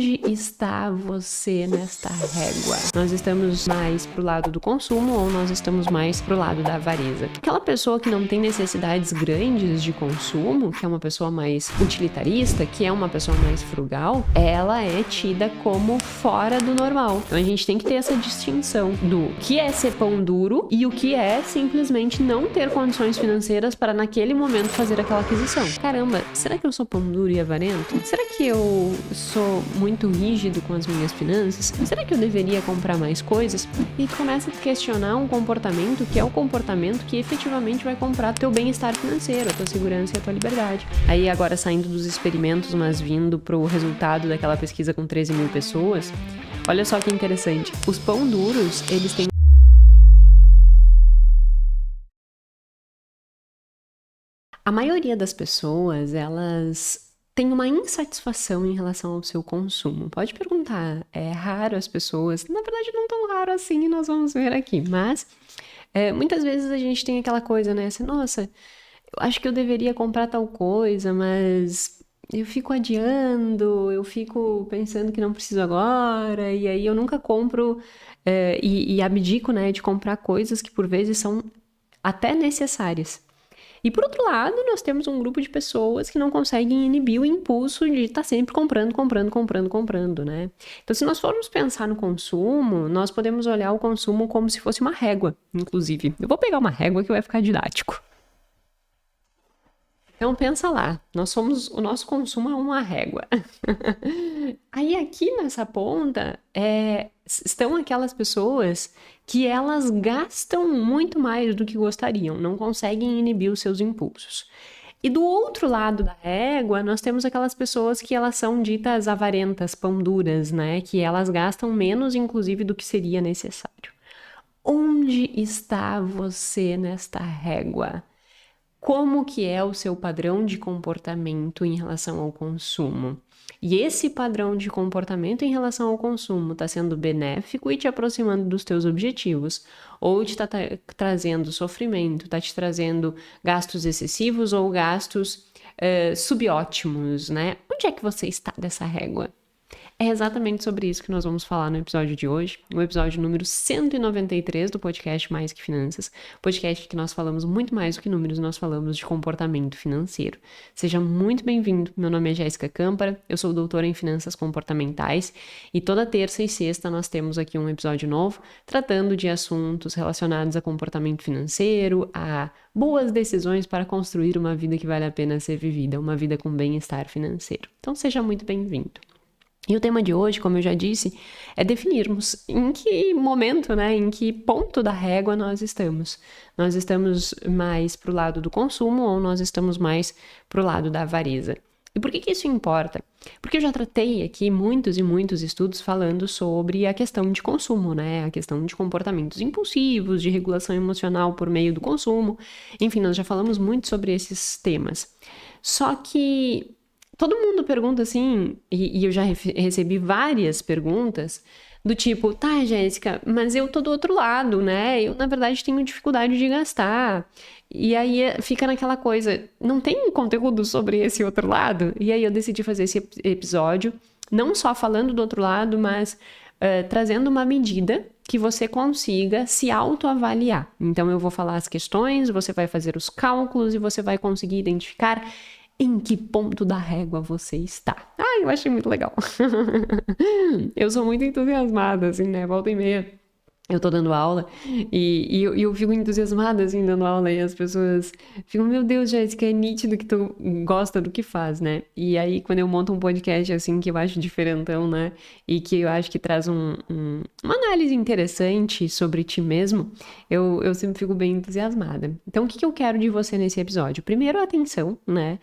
Onde está você nesta régua? Nós estamos mais pro lado do consumo ou nós estamos mais pro lado da avareza? Aquela pessoa que não tem necessidades grandes de consumo, que é uma pessoa mais utilitarista, que é uma pessoa mais frugal, ela é tida como fora do normal. Então a gente tem que ter essa distinção do que é ser pão duro e o que é simplesmente não ter condições financeiras para naquele momento fazer aquela aquisição. Caramba, será que eu sou pão duro e avarento? Será que eu sou muito rígido com as minhas finanças? Será que eu deveria comprar mais coisas? E tu começa a questionar um comportamento que é o comportamento que efetivamente vai comprar teu bem-estar financeiro, a tua segurança e a tua liberdade. Aí agora saindo dos experimentos, mas vindo pro resultado daquela pesquisa com 13 mil pessoas, olha só que interessante. Os pão duros, eles têm a maioria das pessoas, elas têm uma insatisfação em relação ao seu consumo. Pode perguntar, é raro as pessoas, na verdade não tão raro assim, nós vamos ver aqui, mas muitas vezes a gente tem aquela coisa, né, assim, nossa, eu acho que eu deveria comprar tal coisa, mas eu fico adiando, eu fico pensando que não preciso agora, e aí eu nunca compro e abdico, né, de comprar coisas que por vezes são até necessárias. E por outro lado, nós temos um grupo de pessoas que não conseguem inibir o impulso de estar sempre comprando, né? Então, se nós formos pensar no consumo, nós podemos olhar o consumo como se fosse uma régua, inclusive. Eu vou pegar uma régua que vai ficar didático. Então pensa lá, o nosso consumo é uma régua. Aí aqui nessa ponta estão aquelas pessoas que elas gastam muito mais do que gostariam, não conseguem inibir os seus impulsos. E do outro lado da régua, nós temos aquelas pessoas que elas são ditas avarentas, pão duras, né? Que elas gastam menos, inclusive, do que seria necessário. Onde está você nesta régua? Como que é o seu padrão de comportamento em relação ao consumo? E esse padrão de comportamento em relação ao consumo está sendo benéfico e te aproximando dos teus objetivos? Ou te está trazendo sofrimento, está te trazendo gastos excessivos ou gastos subótimos, né? Onde é que você está dessa régua? É exatamente sobre isso que nós vamos falar no episódio de hoje, o episódio número 193 do podcast Mais Que Finanças, podcast que nós falamos muito mais do que números, nós falamos de comportamento financeiro. Seja muito bem-vindo, meu nome é Jéssica Câmpara, eu sou doutora em Finanças Comportamentais e toda terça e sexta nós temos aqui um episódio novo tratando de assuntos relacionados a comportamento financeiro, a boas decisões para construir uma vida que vale a pena ser vivida, uma vida com bem-estar financeiro. Então seja muito bem-vindo. E o tema de hoje, como eu já disse, é definirmos em que momento, né, em que ponto da régua nós estamos. Nós estamos mais para o lado do consumo ou nós estamos mais para o lado da avareza. E por que isso importa? Porque eu já tratei aqui muitos e muitos estudos falando sobre a questão de consumo, né? A questão de comportamentos impulsivos, de regulação emocional por meio do consumo. Enfim, nós já falamos muito sobre esses temas. Só que todo mundo pergunta assim, e eu já recebi várias perguntas do tipo, tá, Jéssica, mas eu tô do outro lado, né? Eu, na verdade, tenho dificuldade de gastar. E aí fica naquela coisa, não tem conteúdo sobre esse outro lado? E aí eu decidi fazer esse episódio, não só falando do outro lado, mas trazendo uma medida que você consiga se autoavaliar. Então eu vou falar as questões, você vai fazer os cálculos e você vai conseguir identificar em que ponto da régua você está. Eu achei muito legal. Eu sou muito entusiasmada, assim, né? Volta e meia. Eu tô dando aula e eu fico entusiasmada, assim, dando aula e as pessoas ficam, meu Deus, Jéssica, é nítido que tu gosta do que faz, né? E aí, quando eu monto um podcast, assim, que eu acho diferentão, né? E que eu acho que traz uma análise interessante sobre ti mesmo, eu sempre fico bem entusiasmada. Então, o que eu quero de você nesse episódio? Primeiro, atenção, né?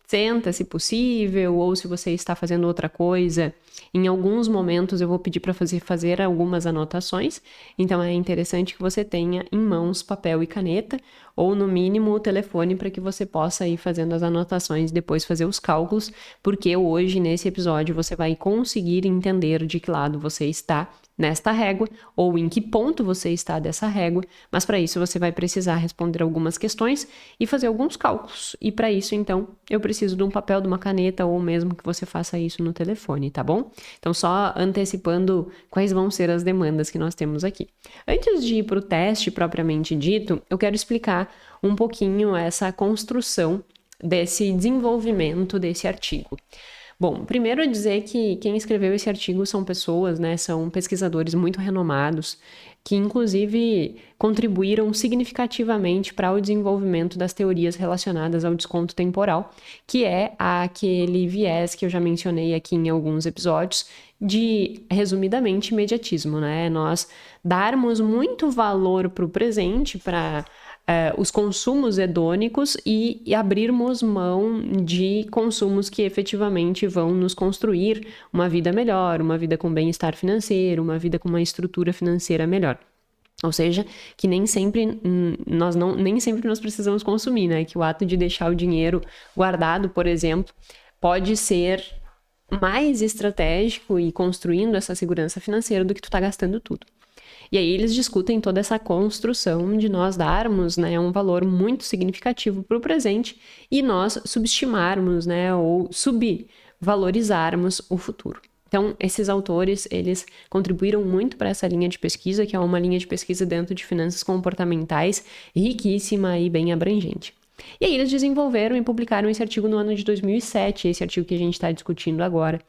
Senta, se possível, ou se você está fazendo outra coisa, em alguns momentos eu vou pedir para fazer algumas anotações, então é interessante que você tenha em mãos papel e caneta, ou no mínimo o telefone para que você possa ir fazendo as anotações e depois fazer os cálculos, porque hoje nesse episódio você vai conseguir entender de que lado você está nesta régua ou em que ponto você está dessa régua, mas para isso você vai precisar responder algumas questões e fazer alguns cálculos. E para isso, então, eu preciso de um papel, de uma caneta ou mesmo que você faça isso no telefone, tá bom? Então, só antecipando quais vão ser as demandas que nós temos aqui. Antes de ir para o teste propriamente dito, eu quero explicar um pouquinho essa construção desse desenvolvimento desse artigo. Bom, primeiro dizer que quem escreveu esse artigo são pessoas, né, são pesquisadores muito renomados, que inclusive contribuíram significativamente para o desenvolvimento das teorias relacionadas ao desconto temporal, que é aquele viés que eu já mencionei aqui em alguns episódios, de, resumidamente, imediatismo, né? Nós darmos muito valor para o presente, para os consumos hedônicos e abrirmos mão de consumos que efetivamente vão nos construir uma vida melhor, uma vida com bem-estar financeiro, uma vida com uma estrutura financeira melhor. Ou seja, que nem sempre nós precisamos consumir, né? Que o ato de deixar o dinheiro guardado, por exemplo, pode ser mais estratégico e construindo essa segurança financeira do que tu tá gastando tudo. E aí eles discutem toda essa construção de nós darmos, né, um valor muito significativo para o presente e nós subestimarmos, né, ou subvalorizarmos o futuro. Então, esses autores, eles contribuíram muito para essa linha de pesquisa, que é uma linha de pesquisa dentro de finanças comportamentais riquíssima e bem abrangente. E aí eles desenvolveram e publicaram esse artigo no ano de 2007, esse artigo que a gente está discutindo agora,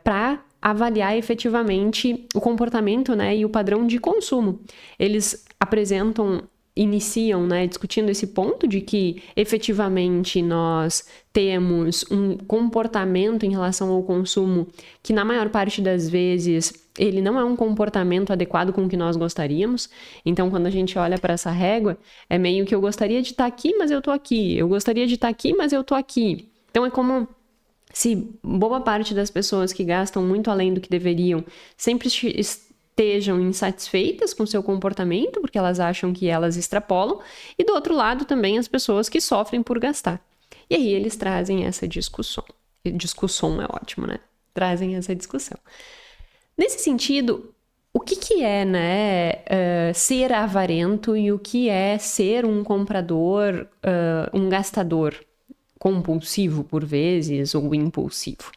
para avaliar efetivamente o comportamento, né, e o padrão de consumo. Eles iniciam, né, discutindo esse ponto de que efetivamente nós temos um comportamento em relação ao consumo que na maior parte das vezes ele não é um comportamento adequado com o que nós gostaríamos. Então, quando a gente olha para essa régua, é meio que eu gostaria de estar aqui, mas eu tô aqui. Eu gostaria de estar aqui, mas eu tô aqui. Então, é como se boa parte das pessoas que gastam muito além do que deveriam sempre estejam insatisfeitas com seu comportamento, porque elas acham que elas extrapolam, e do outro lado também as pessoas que sofrem por gastar. E aí eles trazem essa discussão. Discussão é ótimo, né? Trazem essa discussão. Nesse sentido, o que é, né, ser avarento e o que é ser um comprador, um gastador compulsivo por vezes ou impulsivo?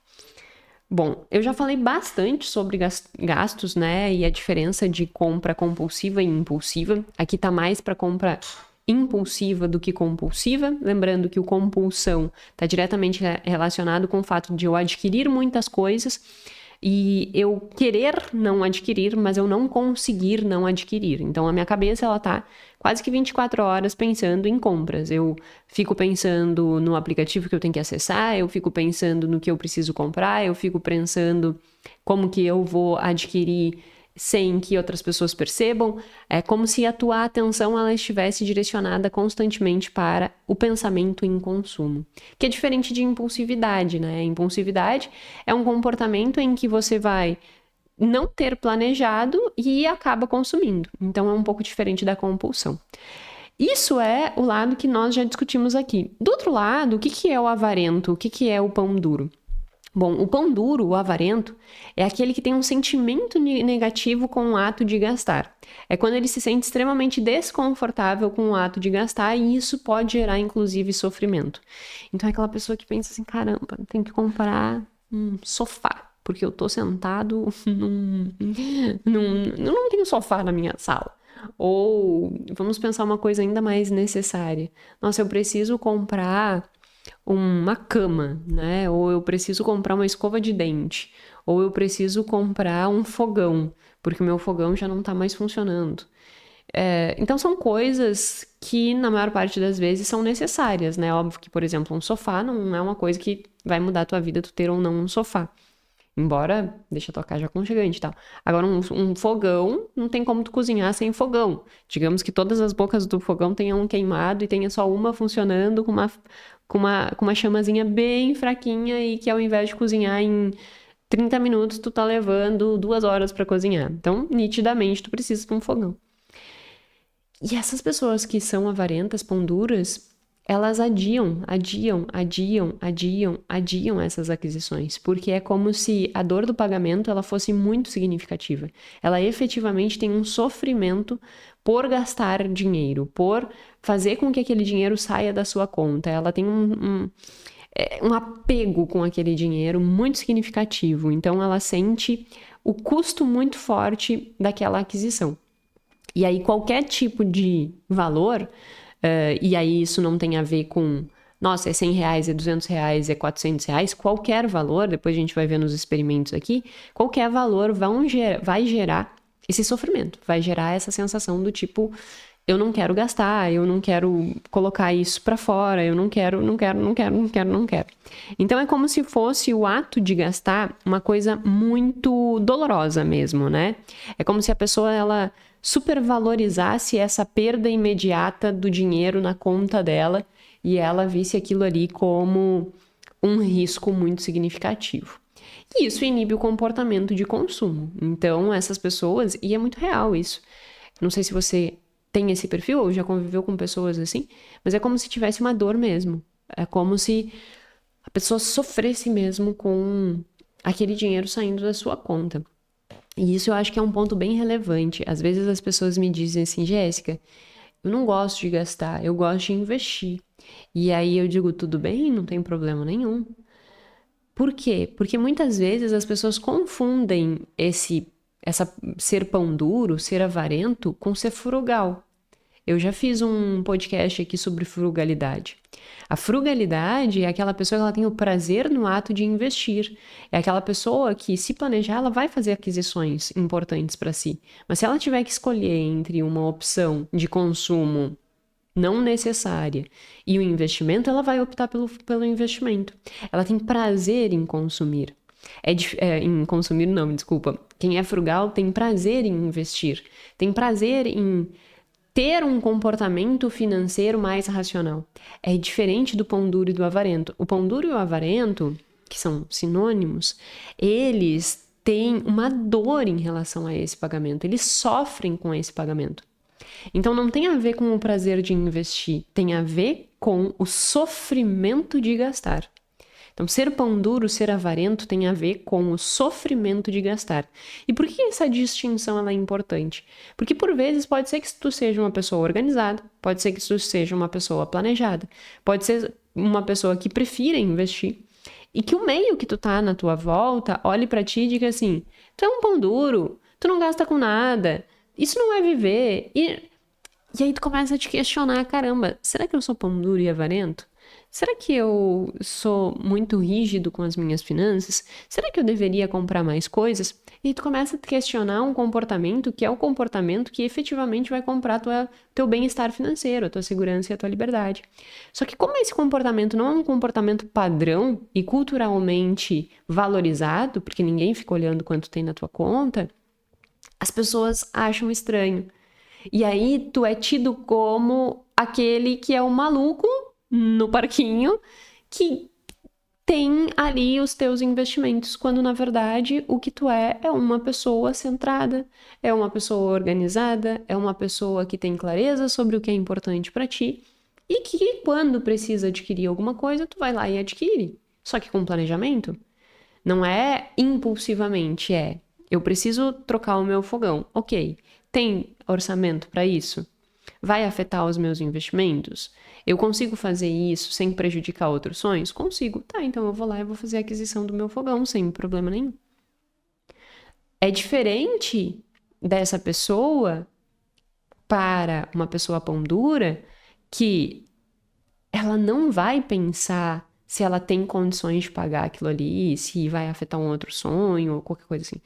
Bom, eu já falei bastante sobre gastos, né, e a diferença de compra compulsiva e impulsiva. Aqui tá mais para compra impulsiva do que compulsiva, lembrando que o compulsão está diretamente relacionado com o fato de eu adquirir muitas coisas e eu querer não adquirir, mas eu não conseguir não adquirir. Então, a minha cabeça, ela tá quase que 24 horas pensando em compras. Eu fico pensando no aplicativo que eu tenho que acessar, eu fico pensando no que eu preciso comprar, eu fico pensando como que eu vou adquirir sem que outras pessoas percebam. É como se a tua atenção ela estivesse direcionada constantemente para o pensamento em consumo, que é diferente de impulsividade, né? Impulsividade é um comportamento em que você vai não ter planejado e acaba consumindo. Então é um pouco diferente da compulsão. Isso é o lado que nós já discutimos aqui. Do outro lado, o que é o avarento? O que é o pão duro? Bom, o pão duro, o avarento, é aquele que tem um sentimento negativo com o ato de gastar. É quando ele se sente extremamente desconfortável com o ato de gastar e isso pode gerar, inclusive, sofrimento. Então é aquela pessoa que pensa assim, caramba, tem que comprar um sofá, porque eu tô sentado não tenho sofá na minha sala. Ou vamos pensar uma coisa ainda mais necessária. Nossa, eu preciso comprar uma cama, né? Ou eu preciso comprar uma escova de dente, ou eu preciso comprar um fogão, porque o meu fogão já não tá mais funcionando. Então são coisas que na maior parte das vezes são necessárias, né? Óbvio que, por exemplo, um sofá não é uma coisa que vai mudar a tua vida tu ter ou não um sofá. Embora, deixa eu tocar já aconchegante e tal. Agora, um fogão, não tem como tu cozinhar sem fogão. Digamos que todas as bocas do fogão tenham queimado e tenha só uma funcionando com uma chamazinha bem fraquinha e que ao invés de cozinhar em 30 minutos, tu tá levando 2 horas para cozinhar. Então, nitidamente, tu precisa de um fogão. E essas pessoas que são avarentas, pão duras, elas adiam essas aquisições, porque é como se a dor do pagamento ela fosse muito significativa. Ela efetivamente tem um sofrimento por gastar dinheiro, por fazer com que aquele dinheiro saia da sua conta. Ela tem um apego com aquele dinheiro muito significativo. Então, ela sente o custo muito forte daquela aquisição. E aí, qualquer tipo de valor, e aí isso não tem a ver com, nossa, é 100 reais, é 200 reais, é 400 reais, qualquer valor, depois a gente vai ver nos experimentos aqui, qualquer valor vai gerar esse sofrimento, vai gerar essa sensação do tipo, eu não quero gastar, eu não quero colocar isso para fora, eu não quero. Então é como se fosse o ato de gastar uma coisa muito dolorosa mesmo, né? É como se a pessoa ela supervalorizasse essa perda imediata do dinheiro na conta dela e ela visse aquilo ali como um risco muito significativo. E isso inibe o comportamento de consumo. Então essas pessoas, e é muito real isso, não sei se você tem esse perfil ou já conviveu com pessoas assim, mas é como se tivesse uma dor mesmo. É como se a pessoa sofresse mesmo com aquele dinheiro saindo da sua conta. E isso eu acho que é um ponto bem relevante. Às vezes as pessoas me dizem assim, Jéssica, eu não gosto de gastar, eu gosto de investir. E aí eu digo, tudo bem, não tem problema nenhum. Por quê? Porque muitas vezes as pessoas confundem essa ser pão duro, ser avarento, com ser frugal. Eu já fiz um podcast aqui sobre frugalidade. A frugalidade é aquela pessoa que ela tem o prazer no ato de investir. É aquela pessoa que, se planejar, ela vai fazer aquisições importantes para si. Mas se ela tiver que escolher entre uma opção de consumo não necessária e o investimento, ela vai optar pelo investimento. Ela tem prazer em consumir. Em consumir, não, desculpa. Quem é frugal tem prazer em investir. Tem prazer em ter um comportamento financeiro mais racional. É diferente do pão duro e do avarento. O pão duro e o avarento, que são sinônimos, eles têm uma dor em relação a esse pagamento. Eles sofrem com esse pagamento. Então não tem a ver com o prazer de investir, tem a ver com o sofrimento de gastar. Então, ser pão duro, ser avarento tem a ver com o sofrimento de gastar. E por que essa distinção ela é importante? Porque, por vezes, pode ser que tu seja uma pessoa organizada, pode ser que tu seja uma pessoa planejada, pode ser uma pessoa que prefira investir, e que o meio que tu tá na tua volta olhe pra ti e diga assim, tu é um pão duro, tu não gasta com nada, isso não é viver. E aí tu começa a te questionar, caramba, será que eu sou pão duro e avarento? Será que eu sou muito rígido com as minhas finanças? Será que eu deveria comprar mais coisas? E tu começa a questionar um comportamento que é o comportamento que efetivamente vai comprar teu bem-estar financeiro, a tua segurança e a tua liberdade. Só que como esse comportamento não é um comportamento padrão e culturalmente valorizado, porque ninguém fica olhando quanto tem na tua conta, as pessoas acham estranho. E aí tu é tido como aquele que é o maluco no parquinho que tem ali os teus investimentos, quando na verdade o que tu é uma pessoa centrada, é uma pessoa organizada, é uma pessoa que tem clareza sobre o que é importante para ti e que quando precisa adquirir alguma coisa, tu vai lá e adquire. Só que com planejamento. Não é impulsivamente, eu preciso trocar o meu fogão. Ok, tem orçamento para isso? Vai afetar os meus investimentos? Eu consigo fazer isso sem prejudicar outros sonhos? Consigo. Tá, então eu vou lá e vou fazer a aquisição do meu fogão sem problema nenhum. É diferente dessa pessoa para uma pessoa pão dura que ela não vai pensar se ela tem condições de pagar aquilo ali, se vai afetar um outro sonho ou qualquer coisa assim.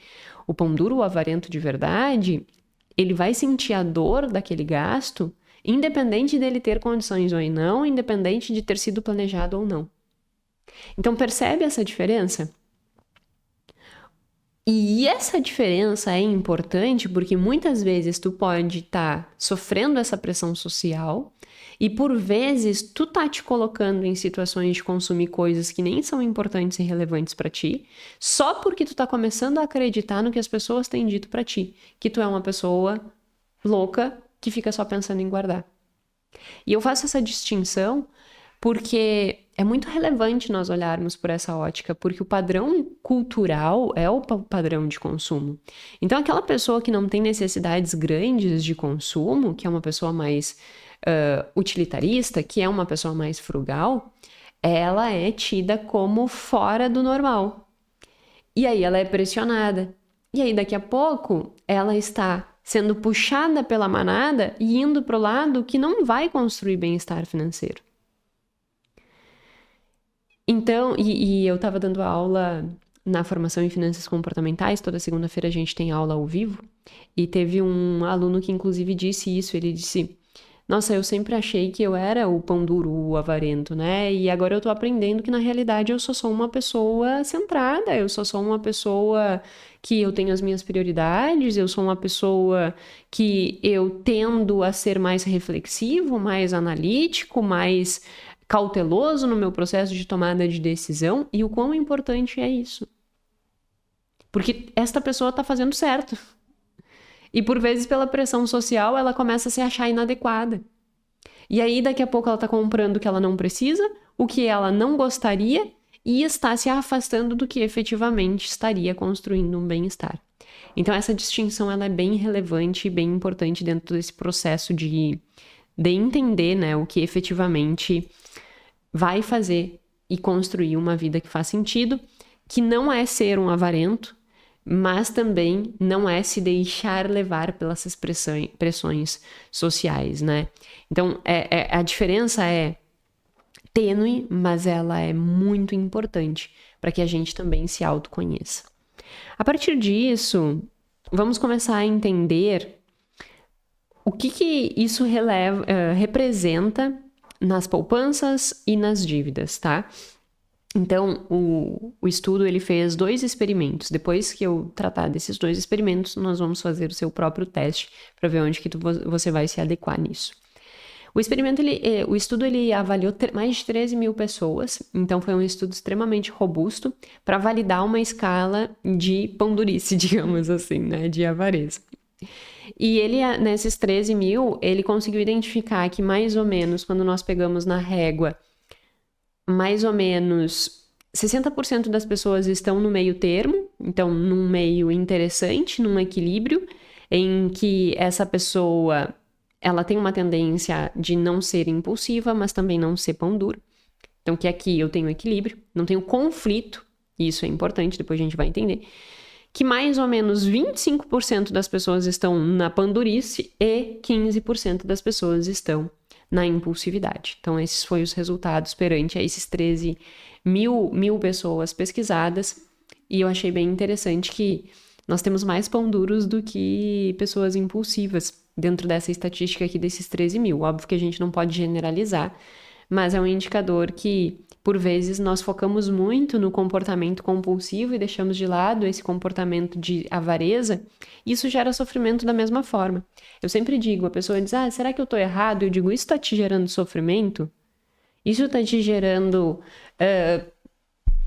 O pão duro, o avarento de verdade, ele vai sentir a dor daquele gasto, independente dele ter condições ou não, independente de ter sido planejado ou não. Então, percebe essa diferença? E essa diferença é importante porque muitas vezes tu pode estar sofrendo essa pressão social e por vezes tu tá te colocando em situações de consumir coisas que nem são importantes e relevantes para ti, só porque tu tá começando a acreditar no que as pessoas têm dito para ti, que tu é uma pessoa louca que fica só pensando em guardar. E eu faço essa distinção porque é muito relevante nós olharmos por essa ótica, porque o padrão cultural é o padrão de consumo. Então, aquela pessoa que não tem necessidades grandes de consumo, que é uma pessoa mais utilitarista, que é uma pessoa mais frugal, ela é tida como fora do normal. E aí ela é pressionada. E aí daqui a pouco ela está sendo puxada pela manada e indo para o lado que não vai construir bem-estar financeiro. Então, e eu estava dando aula na formação em finanças comportamentais, toda segunda-feira a gente tem aula ao vivo, e teve um aluno que inclusive disse isso, ele disse: nossa, eu sempre achei que eu era o pão duro, o avarento, né? E agora eu tô aprendendo que na realidade eu sou uma pessoa centrada, eu sou uma pessoa que eu tenho as minhas prioridades, eu sou uma pessoa que eu tendo a ser mais reflexivo, mais analítico, mais cauteloso no meu processo de tomada de decisão, e o quão importante é isso. Porque esta pessoa tá fazendo certo. E por vezes, pela pressão social, ela começa a se achar inadequada. E aí, daqui a pouco, ela tá comprando o que ela não precisa, o que ela não gostaria, e está se afastando do que efetivamente estaria construindo um bem-estar. Então, essa distinção ela é bem relevante e bem importante dentro desse processo de entender, né, o que efetivamente vai fazer e construir uma vida que faz sentido, que não é ser um avarento, mas também não é se deixar levar pelas pressões sociais, né? Então, a diferença é tênue, mas ela é muito importante para que a gente também se autoconheça. A partir disso, vamos começar a entender o que isso representa nas poupanças e nas dívidas, tá? Então, o estudo ele fez 2 experimentos. Depois que eu tratar desses 2 experimentos, nós vamos fazer o seu próprio teste para ver onde que você vai se adequar nisso. O estudo ele avaliou mais de 13 mil pessoas, então foi um estudo extremamente robusto para validar uma escala de pão-durice, digamos assim, né, de avareza. E ele, nesses 13 mil, ele conseguiu identificar que mais ou menos, quando nós pegamos na régua, mais ou menos 60% das pessoas estão no meio termo, então num meio interessante, num equilíbrio, em que essa pessoa ela tem uma tendência de não ser impulsiva, mas também não ser pão duro. Então que aqui eu tenho equilíbrio, não tenho conflito, e isso é importante, depois a gente vai entender. Que mais ou menos 25% das pessoas estão na pandurice e 15% das pessoas estão na impulsividade. Então, esses foram os resultados perante a esses 13 mil pessoas pesquisadas. E eu achei bem interessante que nós temos mais pão duros do que pessoas impulsivas dentro dessa estatística aqui desses 13 mil. Óbvio que a gente não pode generalizar, mas é um indicador que, por vezes, nós focamos muito no comportamento compulsivo e deixamos de lado esse comportamento de avareza. Isso gera sofrimento da mesma forma. Eu sempre digo, a pessoa diz, será que eu tô errado? Eu digo, isso está te gerando sofrimento? Isso está te gerando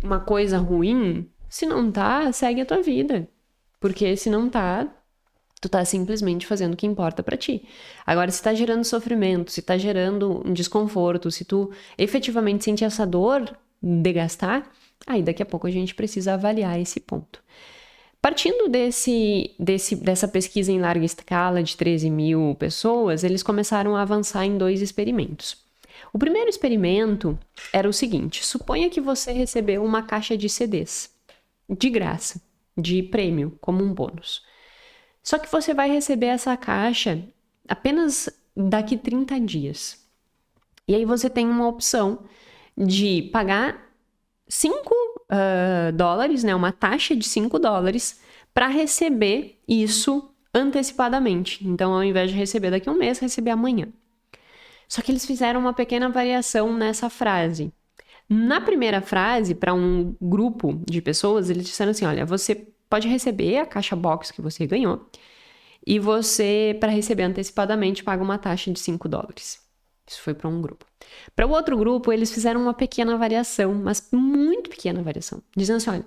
uma coisa ruim? Se não tá, segue a tua vida. Porque se não tá, tu tá simplesmente fazendo o que importa pra ti. Agora, se tá gerando sofrimento, se tá gerando um desconforto, se tu efetivamente sente essa dor de gastar, aí daqui a pouco a gente precisa avaliar esse ponto. Partindo dessa pesquisa em larga escala de 13 mil pessoas, eles começaram a avançar em 2 experimentos. O primeiro experimento era o seguinte: suponha que você recebeu uma caixa de CDs, de graça, de prêmio, como um bônus. Só que você vai receber essa caixa apenas daqui 30 dias. E aí você tem uma opção de pagar $5, né, uma taxa de $5 para receber isso antecipadamente. Então, ao invés de receber daqui a um mês, receber amanhã. Só que eles fizeram uma pequena variação nessa frase. Na primeira frase, para um grupo de pessoas, eles disseram assim, olha, você pode receber a caixa box que você ganhou e você, para receber antecipadamente, paga uma taxa de $5. Isso foi para um grupo. Para o outro grupo, eles fizeram uma pequena variação, mas muito pequena variação, dizendo assim, olha,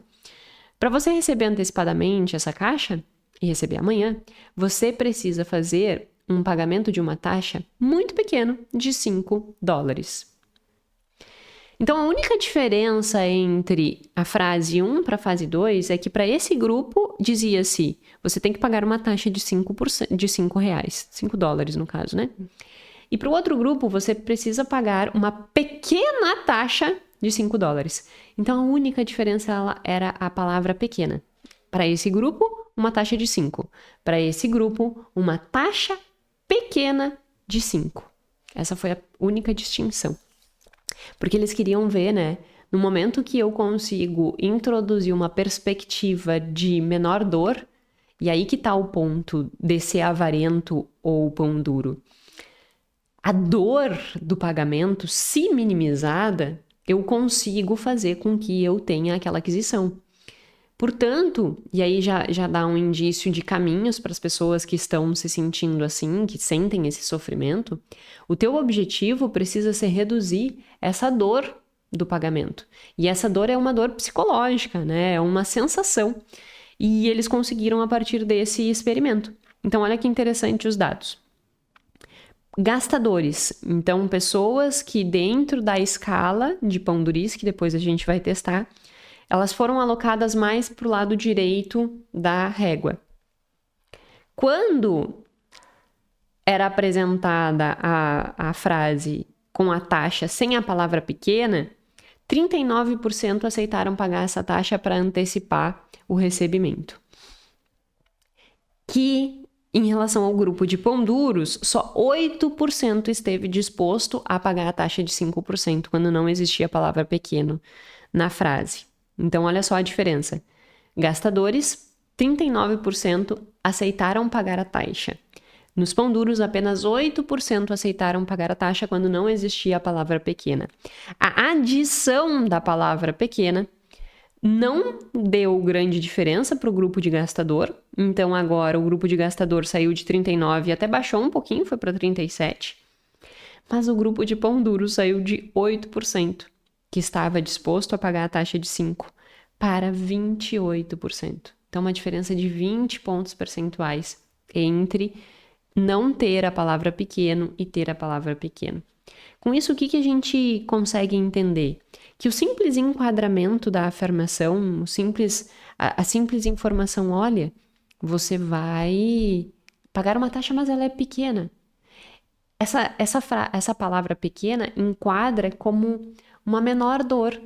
para você receber antecipadamente essa caixa e receber amanhã, você precisa fazer um pagamento de uma taxa muito pequeno de $5. Então, a única diferença entre a fase 1 para a fase 2 é que para esse grupo dizia-se, você tem que pagar uma taxa de R$5, $5 no caso, né? E para o outro grupo, você precisa pagar uma pequena taxa de $5. Então, a única diferença era a palavra pequena. Para esse grupo, uma taxa de 5. Para esse grupo, uma taxa pequena de 5. Essa foi a única distinção. Porque eles queriam ver, né? No momento que eu consigo introduzir uma perspectiva de menor dor, e aí que tá o ponto de ser avarento ou pão duro. A dor do pagamento, se minimizada, eu consigo fazer com que eu tenha aquela aquisição. Portanto, e aí já dá um indício de caminhos para as pessoas que estão se sentindo assim, que sentem esse sofrimento, o teu objetivo precisa ser reduzir essa dor do pagamento. E essa dor é uma dor psicológica, né? É uma sensação. E eles conseguiram a partir desse experimento. Então, olha que interessante os dados. Gastadores, então pessoas que dentro da escala de pão duris, que depois a gente vai testar, elas foram alocadas mais para o lado direito da régua. Quando era apresentada a frase com a taxa sem a palavra pequena, 39% aceitaram pagar essa taxa para antecipar o recebimento. Que, em relação ao grupo de pão duros, só 8% esteve disposto a pagar a taxa de 5% quando não existia a palavra pequeno na frase. Então, olha só a diferença. Gastadores, 39% aceitaram pagar a taxa. Nos pão duros, apenas 8% aceitaram pagar a taxa quando não existia a palavra pequena. A adição da palavra pequena não deu grande diferença para o grupo de gastador. Então, agora o grupo de gastador saiu de 39% e até baixou um pouquinho, foi para 37%. Mas o grupo de pão duro saiu de 8%. Que estava disposto a pagar a taxa de 5% para 28%. Então, uma diferença de 20 pontos percentuais entre não ter a palavra pequeno e ter a palavra pequeno. Com isso, o que a gente consegue entender? Que o simples enquadramento da afirmação, a simples informação, olha, você vai pagar uma taxa, mas ela é pequena. Essa palavra pequena enquadra como uma menor dor.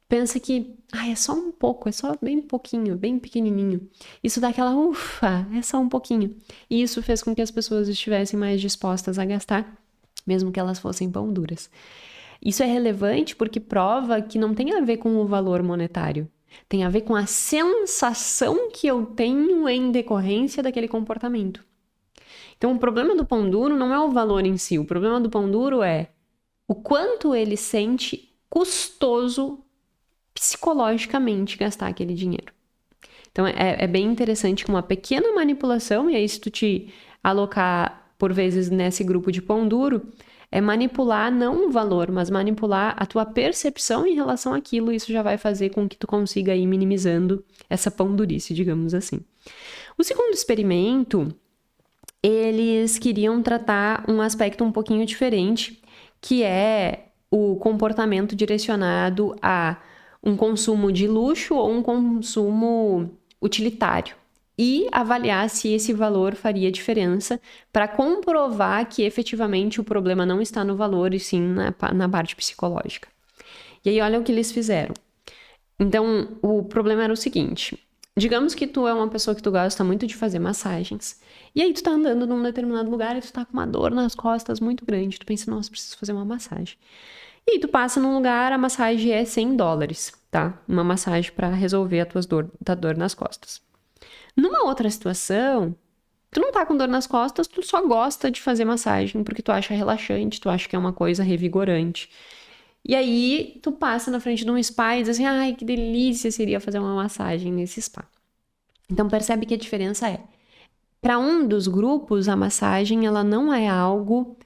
Pensa que é só um pouco, é só bem pouquinho, bem pequenininho. Isso dá aquela ufa, é só um pouquinho. E isso fez com que as pessoas estivessem mais dispostas a gastar, mesmo que elas fossem pão duras. Isso é relevante porque prova que não tem a ver com o valor monetário. Tem a ver com a sensação que eu tenho em decorrência daquele comportamento. Então, o problema do pão duro não é o valor em si. O problema do pão duro é o quanto ele sente custoso psicologicamente gastar aquele dinheiro. Então, é bem interessante que uma pequena manipulação, e aí se tu te alocar por vezes nesse grupo de pão duro, é manipular não o valor, mas manipular a tua percepção em relação àquilo. Isso já vai fazer com que tu consiga ir minimizando essa pão durice, digamos assim. O segundo experimento, eles queriam tratar um aspecto um pouquinho diferente, que é o comportamento direcionado a um consumo de luxo ou um consumo utilitário e avaliar se esse valor faria diferença para comprovar que efetivamente o problema não está no valor e sim na parte psicológica. E aí olha o que eles fizeram. Então, o problema era o seguinte: digamos que tu é uma pessoa que tu gosta muito de fazer massagens, e aí tu tá andando num determinado lugar e tu tá com uma dor nas costas muito grande, tu pensa, nossa, preciso fazer uma massagem. E aí tu passa num lugar, a massagem é $100, tá? Uma massagem para resolver a dor nas costas. Numa outra situação, tu não tá com dor nas costas, tu só gosta de fazer massagem porque tu acha relaxante, tu acha que é uma coisa revigorante. E aí, tu passa na frente de um spa e diz assim, ai, que delícia seria fazer uma massagem nesse spa. Então, percebe que a diferença é, para um dos grupos, a massagem, ela não é algo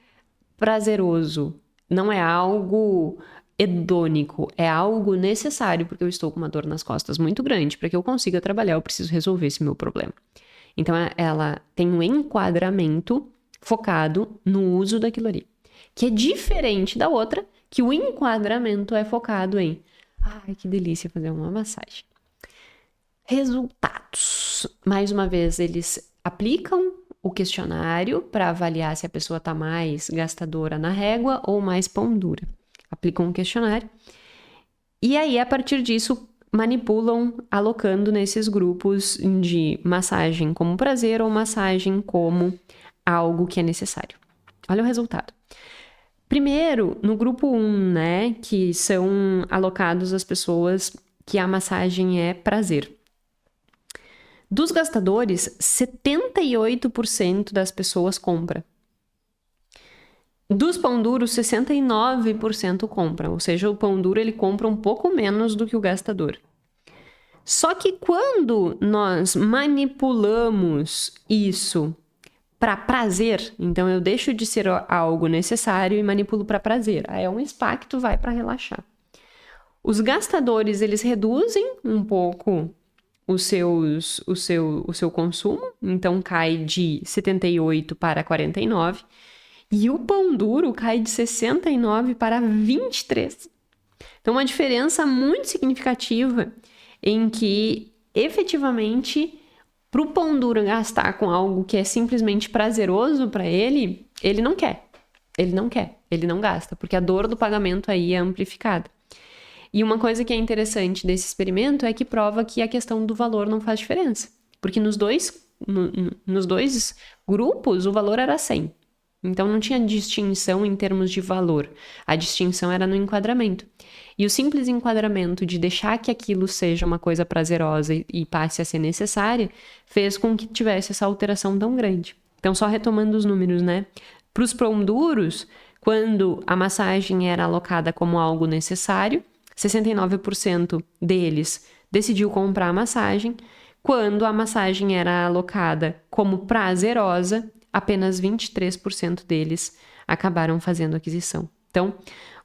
prazeroso, não é algo hedônico, é algo necessário, porque eu estou com uma dor nas costas muito grande, para que eu consiga trabalhar, eu preciso resolver esse meu problema. Então, ela tem um enquadramento focado no uso daquilo ali. Que é diferente da outra, que o enquadramento é focado em ai, que delícia fazer uma massagem. Resultados. Mais uma vez, eles aplicam o questionário para avaliar se a pessoa está mais gastadora na régua ou mais pão dura. Aplicam um questionário. E aí, a partir disso, manipulam alocando nesses grupos de massagem como prazer ou massagem como algo que é necessário. Olha o resultado. Primeiro, no grupo 1, né, que são alocados as pessoas que a massagem é prazer. Dos gastadores, 78% das pessoas compra. Dos pão duros, 69% compram. Ou seja, o pão duro ele compra um pouco menos do que o gastador. Só que quando nós manipulamos isso para prazer, então eu deixo de ser algo necessário e manipulo para prazer. Aí é um spa que tu vai para relaxar. Os gastadores, eles reduzem um pouco o seu consumo, então cai de 78 para 49, e o pão duro cai de 69 para 23. Então, uma diferença muito significativa em que, efetivamente, para o pão duro gastar com algo que é simplesmente prazeroso para ele, ele não quer, ele não gasta, porque a dor do pagamento aí é amplificada. E uma coisa que é interessante desse experimento é que prova que a questão do valor não faz diferença. Porque nos dois grupos, o valor era 100. Então, não tinha distinção em termos de valor. A distinção era no enquadramento. E o simples enquadramento de deixar que aquilo seja uma coisa prazerosa e passe a ser necessária, fez com que tivesse essa alteração tão grande. Então, só retomando os números, né? Para os pão duros, quando a massagem era alocada como algo necessário, 69% deles decidiu comprar a massagem. Quando a massagem era alocada como prazerosa, apenas 23% deles acabaram fazendo aquisição. Então,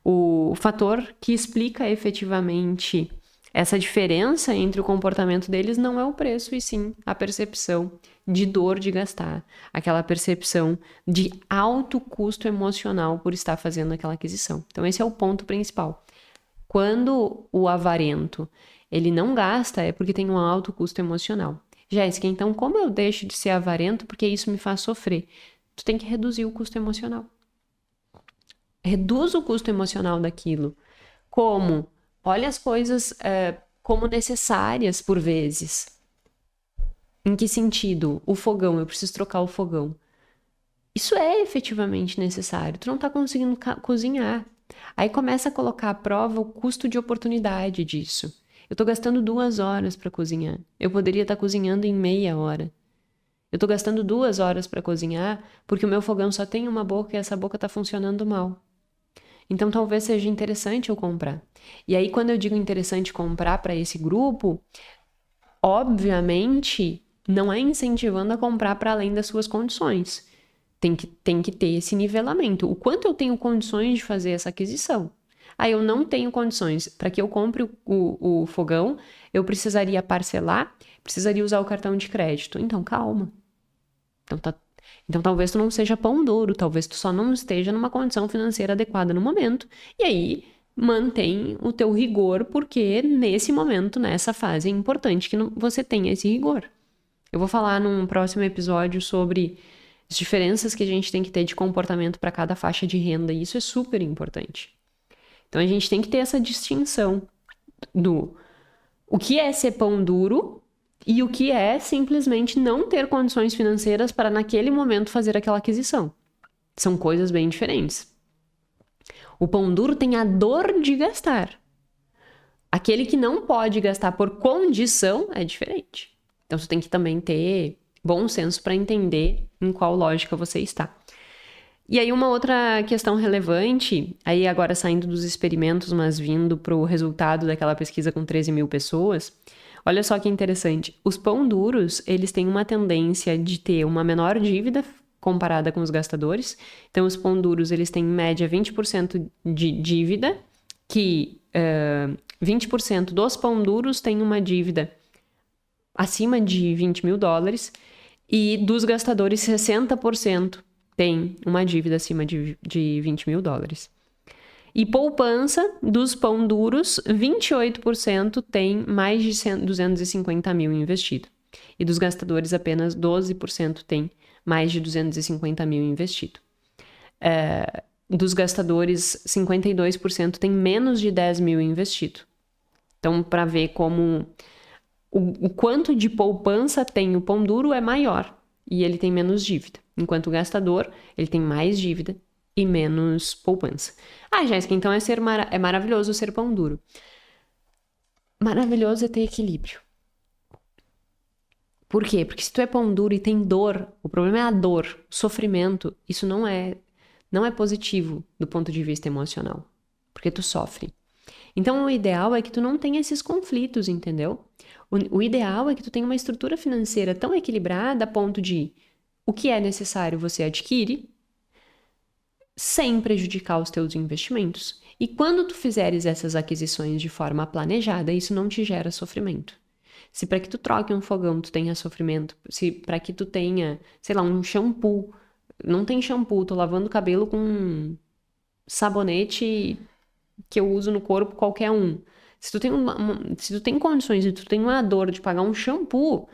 o fator que explica efetivamente essa diferença entre o comportamento deles não é o preço, e sim a percepção de dor de gastar, aquela percepção de alto custo emocional por estar fazendo aquela aquisição. Então, esse é o ponto principal. Quando o avarento ele não gasta, é porque tem um alto custo emocional. Jéssica, então como eu deixo de ser avarento porque isso me faz sofrer? Tu tem que reduzir o custo emocional. Reduz o custo emocional daquilo. Como? Olha as coisas como necessárias por vezes. Em que sentido? O fogão, eu preciso trocar o fogão. Isso é efetivamente necessário. Tu não tá conseguindo cozinhar. Aí começa a colocar à prova o custo de oportunidade disso. Eu tô gastando 2 horas para cozinhar. Eu poderia estar cozinhando em meia hora. Eu tô gastando 2 horas para cozinhar porque o meu fogão só tem uma boca e essa boca tá funcionando mal. Então talvez seja interessante eu comprar. E aí quando eu digo interessante comprar para esse grupo, obviamente não é incentivando a comprar para além das suas condições. Tem que ter esse nivelamento. O quanto eu tenho condições de fazer essa aquisição? Aí eu não tenho condições. Para que eu compre o fogão, eu precisaria parcelar, precisaria usar o cartão de crédito. Então, calma. Então, talvez tu não seja pão duro, talvez tu só não esteja numa condição financeira adequada no momento. E aí, mantém o teu rigor, porque nesse momento, nessa fase, é importante que você tenha esse rigor. Eu vou falar num próximo episódio sobre as diferenças que a gente tem que ter de comportamento para cada faixa de renda, e isso é super importante. Então, a gente tem que ter essa distinção do o que é ser pão duro e o que é simplesmente não ter condições financeiras para, naquele momento, fazer aquela aquisição. São coisas bem diferentes. O pão duro tem a dor de gastar. Aquele que não pode gastar por condição é diferente. Então, você tem que também ter bom senso para entender em qual lógica você está. E aí uma outra questão relevante, aí agora saindo dos experimentos, mas vindo para o resultado daquela pesquisa com 13 mil pessoas, olha só que interessante. Os pão duros, eles têm uma tendência de ter uma menor dívida comparada com os gastadores. Então, os pão duros, eles têm em média 20% de dívida, que 20% dos pão duros têm uma dívida acima de $20 mil, e dos gastadores 60% tem uma dívida acima de 20 mil dólares. E poupança dos pão duros, 28% tem mais de 250 mil investido. E dos gastadores, apenas 12% tem mais de 250 mil investido. Dos gastadores, 52% tem menos de 10 mil investido. Então, para ver como o quanto de poupança tem o pão duro é maior e ele tem menos dívida. Enquanto o gastador, ele tem mais dívida e menos poupança. Ah, Jéssica, então é maravilhoso ser pão duro. Maravilhoso é ter equilíbrio. Por quê? Porque se tu é pão duro e tem dor, o problema é a dor, o sofrimento, isso não é positivo do ponto de vista emocional, porque tu sofre. Então, o ideal é que tu não tenha esses conflitos, entendeu? O ideal é que tu tenha uma estrutura financeira tão equilibrada a ponto de o que é necessário você adquire, sem prejudicar os teus investimentos. E quando tu fizeres essas aquisições de forma planejada, isso não te gera sofrimento. Se para que tu troque um fogão tu tenha sofrimento, se para que tu tenha, sei lá, um shampoo, não tem shampoo, tô lavando o cabelo com sabonete que eu uso no corpo qualquer um. Se tu tem se tu tem condições e tu tem uma dor de pagar um shampoo,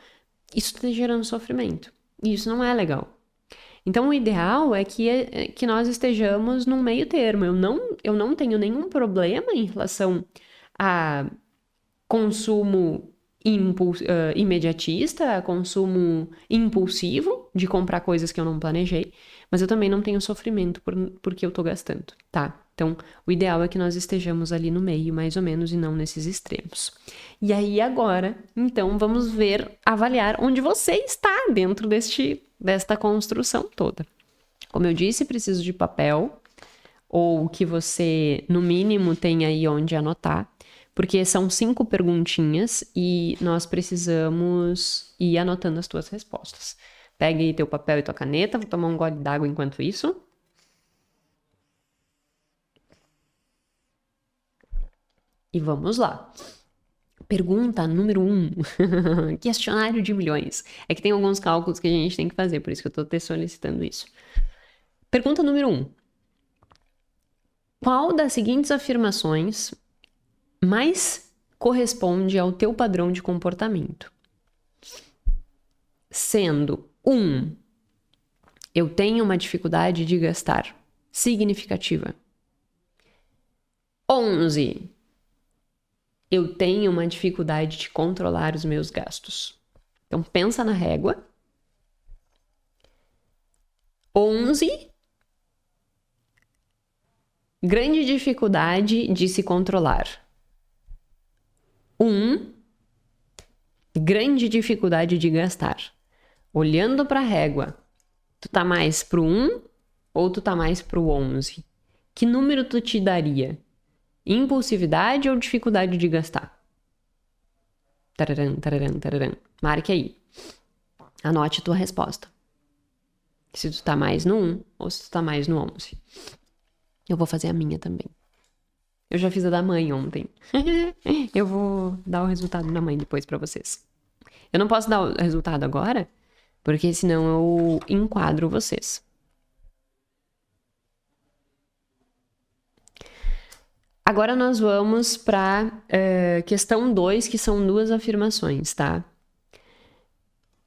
isso tá gerando sofrimento. E isso não é legal. Então, o ideal é que nós estejamos num meio termo. Eu não tenho nenhum problema em relação a consumo imediatista, a consumo impulsivo de comprar coisas que eu não planejei, mas eu também não tenho sofrimento porque eu tô gastando, tá? Então, o ideal é que nós estejamos ali no meio, mais ou menos, e não nesses extremos. E aí, agora, então, vamos avaliar onde você está dentro desta construção toda. Como eu disse, preciso de papel, ou que você, no mínimo, tenha aí onde anotar, porque são 5 perguntinhas e nós precisamos ir anotando as tuas respostas. Pegue aí teu papel e tua caneta, vou tomar um gole d'água enquanto isso. E vamos lá. Pergunta número 1. Questionário de milhões. É que tem alguns cálculos que a gente tem que fazer, por isso que eu tô te solicitando isso. Pergunta número 1. Qual das seguintes afirmações mais corresponde ao teu padrão de comportamento? Sendo 1, eu tenho uma dificuldade de gastar significativa. 11, eu tenho uma dificuldade de controlar os meus gastos. Então, pensa na régua. 11, grande dificuldade de se controlar. 1, grande dificuldade de gastar. Olhando para a régua, tu tá mais pro 1 ou tu tá mais pro 11? Que número tu te daria? Impulsividade ou dificuldade de gastar? Tararam, tararam, tararam. Marque aí. Anote tua resposta. Se tu tá mais no 1 ou se tu tá mais no 11. Eu vou fazer a minha também. Eu já fiz a da mãe ontem. Eu vou dar o resultado da mãe depois pra vocês. Eu não posso dar o resultado agora, porque senão eu enquadro vocês. Agora nós vamos para questão 2, que são 2 afirmações, tá?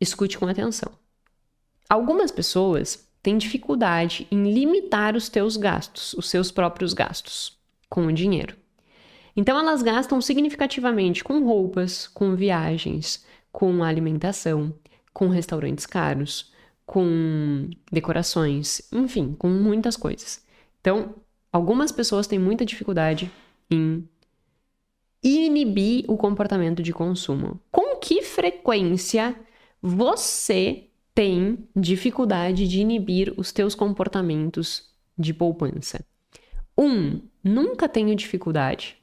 Escute com atenção. Algumas pessoas têm dificuldade em limitar os teus gastos, os seus próprios gastos, com o dinheiro. Então elas gastam significativamente com roupas, com viagens, com alimentação, com restaurantes caros, com decorações, enfim, com muitas coisas. Então, algumas pessoas têm muita dificuldade em inibir o comportamento de consumo. Com que frequência você tem dificuldade de inibir os teus comportamentos de poupança? 1, nunca tenho dificuldade.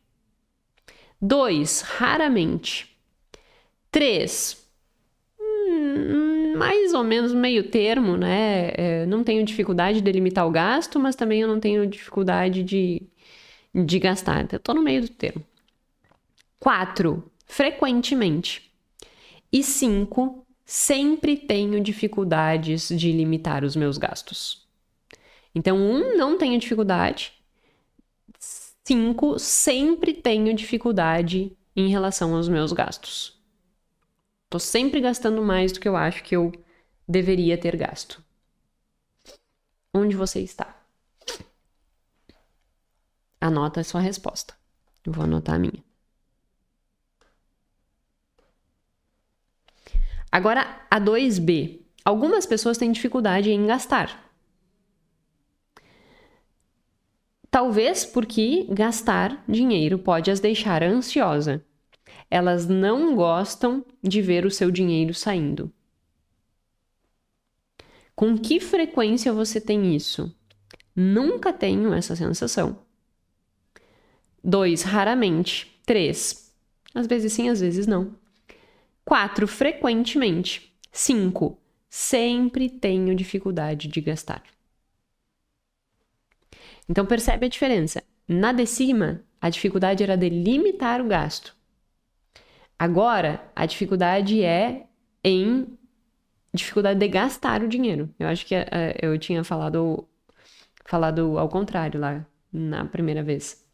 2, raramente. 3, mais ou menos meio termo, né? Não tenho dificuldade de delimitar o gasto, mas também eu não tenho dificuldade de gastar. Eu tô no meio do termo. 4, frequentemente. E 5, sempre tenho dificuldades de limitar os meus gastos. Então, 1, não tenho dificuldade. 5, sempre tenho dificuldade em relação aos meus gastos. Tô sempre gastando mais do que eu acho que eu deveria ter gasto. Onde você está? Anota a sua resposta. Eu vou anotar a minha. Agora, a 2B. Algumas pessoas têm dificuldade em gastar. Talvez porque gastar dinheiro pode as deixar ansiosa. Elas não gostam de ver o seu dinheiro saindo. Com que frequência você tem isso? Nunca tenho essa sensação. 2, raramente. 3, às vezes sim, às vezes não. 4, frequentemente. 5, sempre tenho dificuldade de gastar. Então, percebe a diferença. Na de cima, a dificuldade era de limitar o gasto. Agora, a dificuldade é em dificuldade de gastar o dinheiro. Eu acho que eu tinha falado ao contrário lá na primeira vez.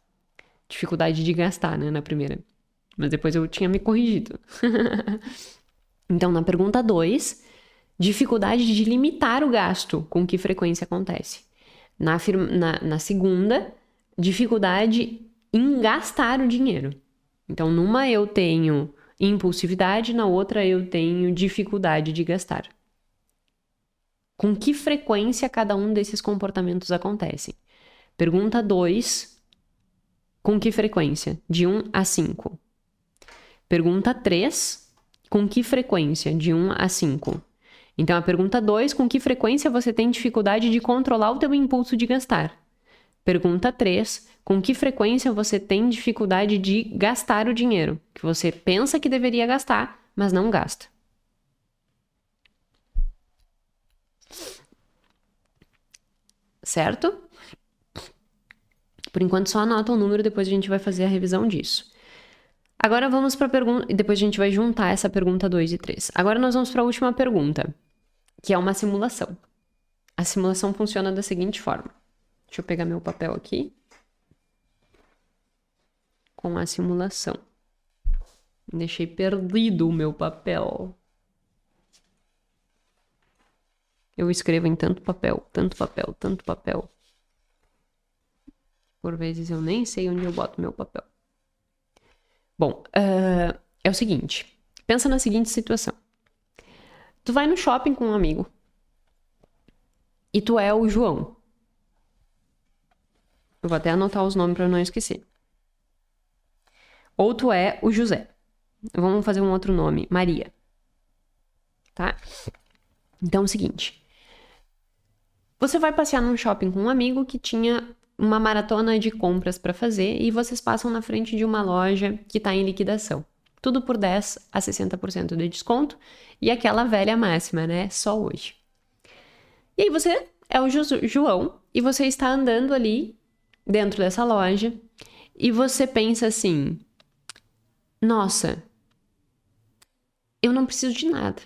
Dificuldade de gastar, né, na primeira. Mas depois eu tinha me corrigido. Então, na pergunta 2, dificuldade de limitar o gasto, com que frequência acontece? Na segunda, dificuldade em gastar o dinheiro. Então, numa eu tenho impulsividade, na outra eu tenho dificuldade de gastar. Com que frequência cada um desses comportamentos acontecem? Pergunta 2, com que frequência? De 1 a 5. Pergunta 3, com que frequência? De 1 a 5. Então, a pergunta 2, com que frequência você tem dificuldade de controlar o teu impulso de gastar? Pergunta 3, com que frequência você tem dificuldade de gastar o dinheiro, que você pensa que deveria gastar, mas não gasta? Certo? Por enquanto, só anota o número, depois a gente vai fazer a revisão disso. Agora vamos para a pergunta, e depois a gente vai juntar essa pergunta 2 e 3. Agora nós vamos para a última pergunta, que é uma simulação. A simulação funciona da seguinte forma. Deixa eu pegar meu papel aqui. Com a simulação. Deixei perdido o meu papel. Eu escrevo em tanto papel, tanto papel, tanto papel. Por vezes eu nem sei onde eu boto meu papel. Bom, é o seguinte. Pensa na seguinte situação. Tu vai no shopping com um amigo. E tu é o João. Eu vou até anotar os nomes para não esquecer. Ou tu é o José. Vamos fazer um outro nome. Maria. Tá? Então é o seguinte. Você vai passear num shopping com um amigo que tinha uma maratona de compras para fazer e vocês passam na frente de uma loja que está em liquidação. Tudo por 10 a 60% de desconto e aquela velha máxima, né? Só hoje. E aí você é o João e você está andando ali dentro dessa loja e você pensa assim, nossa, eu não preciso de nada,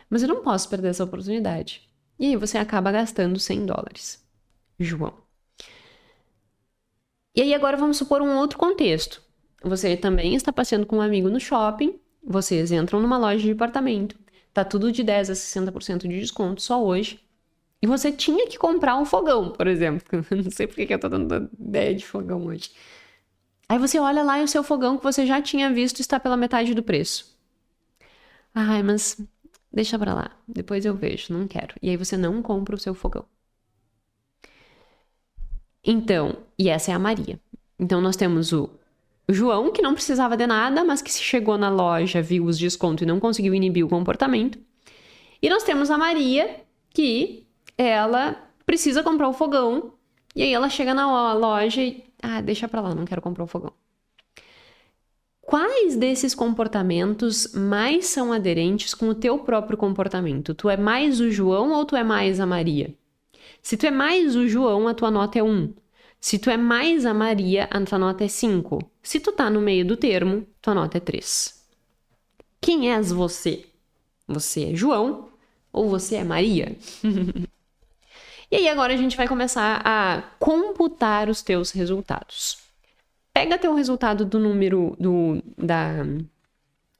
mas eu não posso perder essa oportunidade. E aí você acaba gastando $100, João. E aí agora vamos supor um outro contexto. Você também está passeando com um amigo no shopping, vocês entram numa loja de departamento, tá tudo de 10 a 60% de desconto só hoje, e você tinha que comprar um fogão, por exemplo. Não sei por que eu tô dando ideia de fogão hoje. Aí você olha lá e o seu fogão que você já tinha visto está pela metade do preço. Ai, mas deixa pra lá, depois eu vejo, não quero. E aí você não compra o seu fogão. Então, e essa é a Maria. Então nós temos o João, que não precisava de nada, mas que se chegou na loja, viu os descontos e não conseguiu inibir o comportamento. E nós temos a Maria, que ela precisa comprar o fogão, e aí ela chega na loja e... Ah, deixa pra lá, não quero comprar o fogão. Quais desses comportamentos mais são aderentes com o teu próprio comportamento? Tu é mais o João ou tu é mais a Maria? Se tu é mais o João, a tua nota é 1. Se tu é mais a Maria, a tua nota é 5. Se tu tá no meio do termo, tua nota é 3. Quem és você? Você é João ou você é Maria? E aí agora a gente vai começar a computar os teus resultados. Pega teu resultado do número da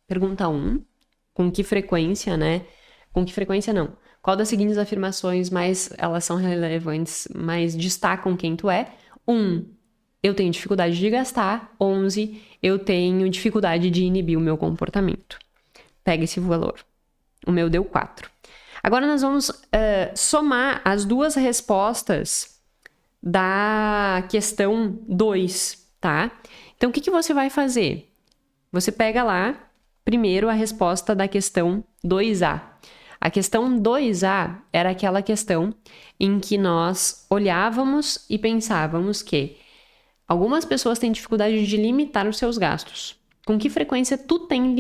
pergunta 1, com que frequência, né? Com que frequência não. Qual das seguintes afirmações elas são relevantes, mais destacam quem tu é? 1, eu tenho dificuldade de gastar. 11, eu tenho dificuldade de inibir o meu comportamento. Pega esse valor. O meu deu 4. Agora nós vamos somar as duas respostas da questão 2, tá? Então, o que você vai fazer? Você pega lá, primeiro, a resposta da questão 2A. A questão 2A era aquela questão em que nós olhávamos e pensávamos que algumas pessoas têm dificuldade de limitar os seus gastos. Com que frequência tu tem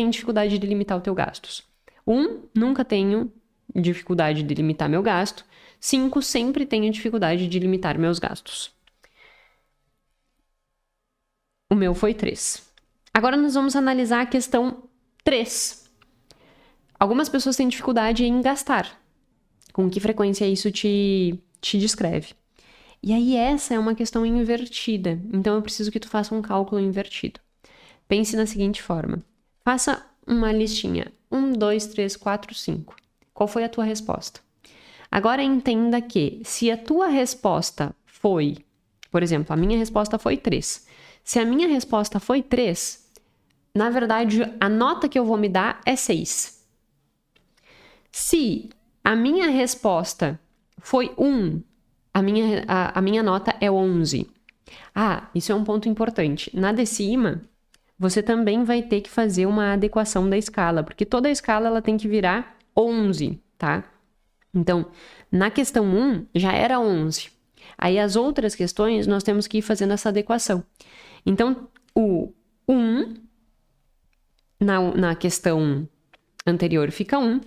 dificuldade de limitar os teus gastos? 1, nunca tenho dificuldade de limitar meu gasto. 5, sempre tenho dificuldade de limitar meus gastos. O meu foi 3. Agora nós vamos analisar a questão 3. Algumas pessoas têm dificuldade em gastar. Com que frequência isso te descreve? E aí essa é uma questão invertida. Então eu preciso que tu faça um cálculo invertido. Pense na seguinte forma. Faça uma listinha. 1, 2, 3, 4, 5. Qual foi a tua resposta? Agora entenda que se a tua resposta foi, por exemplo, a minha resposta foi 3. Se a minha resposta foi 3, na verdade, a nota que eu vou me dar é 6. Se a minha resposta foi 1, a minha nota é 11. Ah, isso é um ponto importante. Na de cima, você também vai ter que fazer uma adequação da escala, porque toda a escala ela tem que virar 11, tá? Então, na questão 1, já era 11. Aí, as outras questões, nós temos que ir fazendo essa adequação. Então, o 1, na questão anterior, fica 1.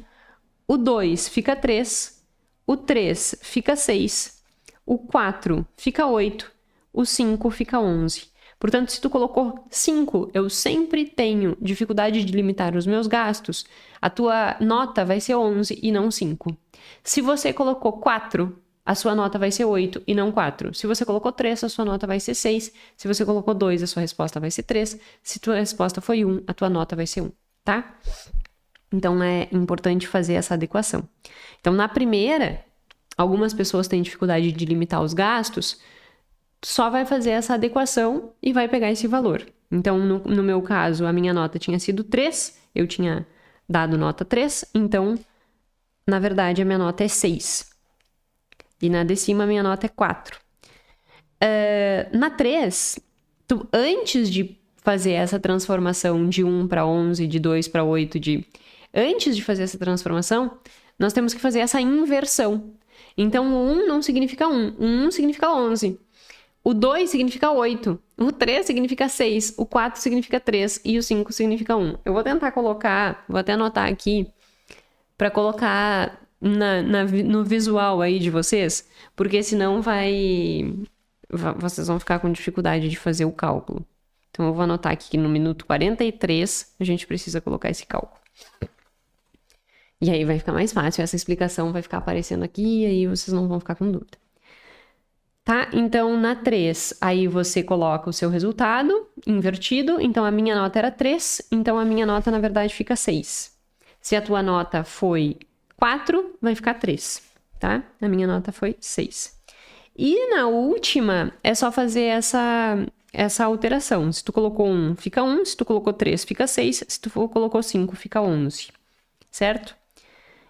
O 2 fica 3. O 3 fica 6. O 4 fica 8. O 5 fica 11. Portanto, se tu colocou 5, eu sempre tenho dificuldade de limitar os meus gastos, a tua nota vai ser 11 e não 5. Se você colocou 4, a sua nota vai ser 8 e não 4. Se você colocou 3, a sua nota vai ser 6. Se você colocou 2, a sua resposta vai ser 3. Se tua resposta foi 1, a tua nota vai ser 1, tá? Então, é importante fazer essa adequação. Então, na primeira, algumas pessoas têm dificuldade de limitar os gastos, só vai fazer essa adequação e vai pegar esse valor. Então, no meu caso, a minha nota tinha sido 3, eu tinha dado nota 3, então, na verdade, a minha nota é 6. E na de cima, a minha nota é 4. Na 3, antes de fazer essa transformação de 1 para 11, de 2 para 8, antes de fazer essa transformação, nós temos que fazer essa inversão. Então, o 1 não significa 1, o 1 significa 11. O 2 significa 8, o 3 significa 6, o 4 significa 3 e o 5 significa 1. Eu vou tentar colocar, vou até anotar aqui, para colocar no visual aí de vocês, porque senão vocês vão ficar com dificuldade de fazer o cálculo. Então eu vou anotar aqui que no minuto 43 a gente precisa colocar esse cálculo. E aí vai ficar mais fácil, essa explicação vai ficar aparecendo aqui e aí vocês não vão ficar com dúvida. Tá? Então, na 3, aí você coloca o seu resultado invertido. Então, a minha nota era 3. Então, a minha nota, na verdade, fica 6. Se a tua nota foi 4, vai ficar 3, tá? A minha nota foi 6. E na última, é só fazer essa alteração. Se tu colocou 1, fica 1. Se tu colocou 3, fica 6. Se tu colocou 5, fica 11. Certo?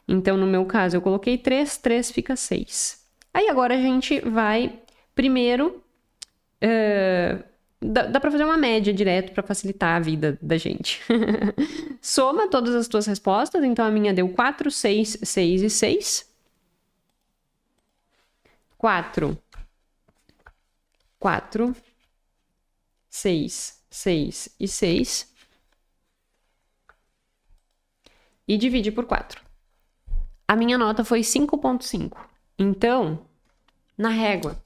Então, no meu caso, eu coloquei 3. 3 fica 6. Aí, agora, a gente vai... Primeiro, dá para fazer uma média direto para facilitar a vida da gente. Soma todas as tuas respostas. Então, a minha deu 4, 6, 6 e 6. 4, 6, 6 e 6. E divide por 4. A minha nota foi 5,5. Então, na régua,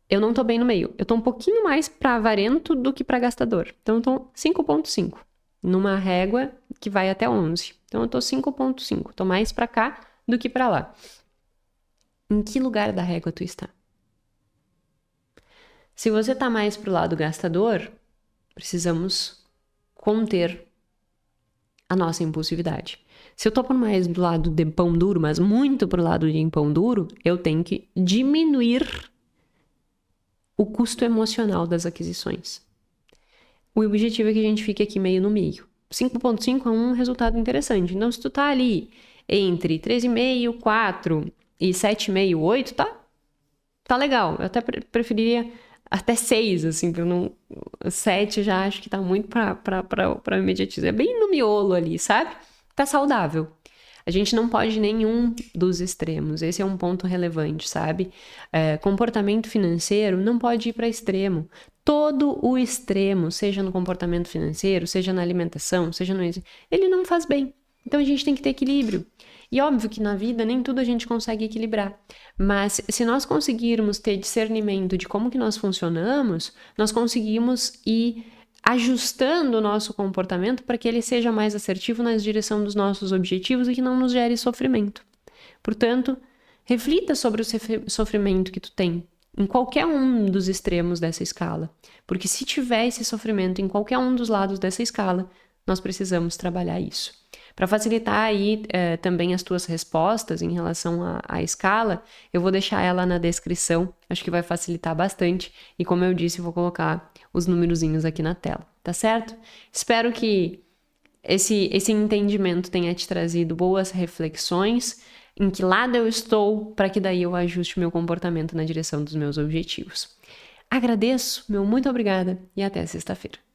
eu não tô bem no meio. Eu tô um pouquinho mais para avarento do que para gastador. Então, eu tô 5,5. Numa régua que vai até 11. Então, eu tô 5,5. Tô mais para cá do que para lá. Em que lugar da régua tu está? Se você tá mais pro lado gastador, precisamos conter a nossa impulsividade. Se eu tô mais do lado de pão duro, mas muito pro lado de pão duro, eu tenho que diminuir o custo emocional das aquisições. O objetivo é que a gente fique aqui meio no meio. 5.5 é um resultado interessante. Então, se tu tá ali entre 3,5, 4 e 7,5, 8, tá legal. Eu até preferiria até 6, assim, pra não... 7 já acho que tá muito pra imediatismo. É bem no miolo ali, sabe? Tá saudável. A gente não pode nenhum dos extremos. Esse é um ponto relevante, sabe? Comportamento financeiro não pode ir para extremo. Todo o extremo, seja no comportamento financeiro, seja na alimentação, seja no... ele não faz bem. Então a gente tem que ter equilíbrio. E óbvio que na vida nem tudo a gente consegue equilibrar. Mas se nós conseguirmos ter discernimento de como que nós funcionamos, nós conseguimos ir ajustando o nosso comportamento para que ele seja mais assertivo na direção dos nossos objetivos e que não nos gere sofrimento. Portanto, reflita sobre o sofrimento que tu tem em qualquer um dos extremos dessa escala. Porque se tiver esse sofrimento em qualquer um dos lados dessa escala, nós precisamos trabalhar isso. Para facilitar aí também as tuas respostas em relação à escala, eu vou deixar ela na descrição, acho que vai facilitar bastante. E como eu disse, eu vou colocar os numerozinhos aqui na tela, tá certo? Espero que esse entendimento tenha te trazido boas reflexões, em que lado eu estou, para que daí eu ajuste meu comportamento na direção dos meus objetivos. Agradeço, meu muito obrigada e até sexta-feira.